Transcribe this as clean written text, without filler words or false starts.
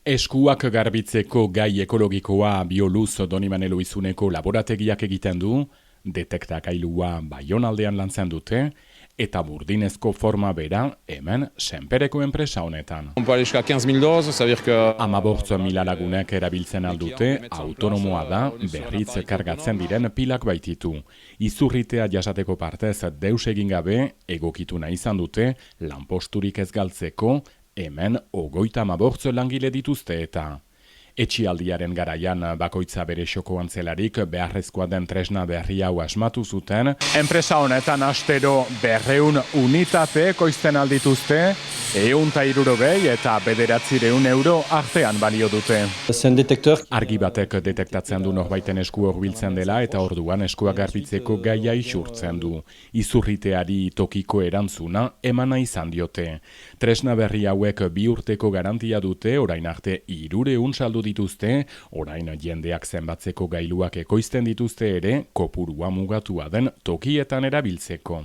Eskuak garbitzeko gai ekologikoa Bioluz Donimanelo izuneko laborategiak egiten du, detektagailua Baionaldean lantzen dute, eta burdinezko forma bera hemen Senpereko enpresa honetan. On peut aller jusqu'à 15 000 doses, ça veut dire que... 15.000 lagunek erabiltzen aldute, autonomoa da, berriz kargatzen diren pilak baititu. Izurritea jasateko partez deus egin gabe, egokituna izan dute, lanposturik ez galtzeko, hemen 35 langile dituzte eta. Etxialdiaren garaian bakoitza bere xoko antzelarik beharrezkoa den tresna berri hau asmatu zuten. Enpresa honetan astero 200 unitate ekoizten aldituzte, 160 eta 900 euro artean balio dute. Argi batek detektatzen du norbaiten esku hurbiltzen dela eta orduan eskua garbitzeko gaia isurtzen du. Izurriteari tokiko erantzuna emana izan diote. Tresna berri hauek 2 urteko garantia dute, orain arte 300 saldu dituzte, orain jendeak zenbatzeko gailuak ekoizten dituzte ere, kopurua mugatua den tokietan erabiltzeko.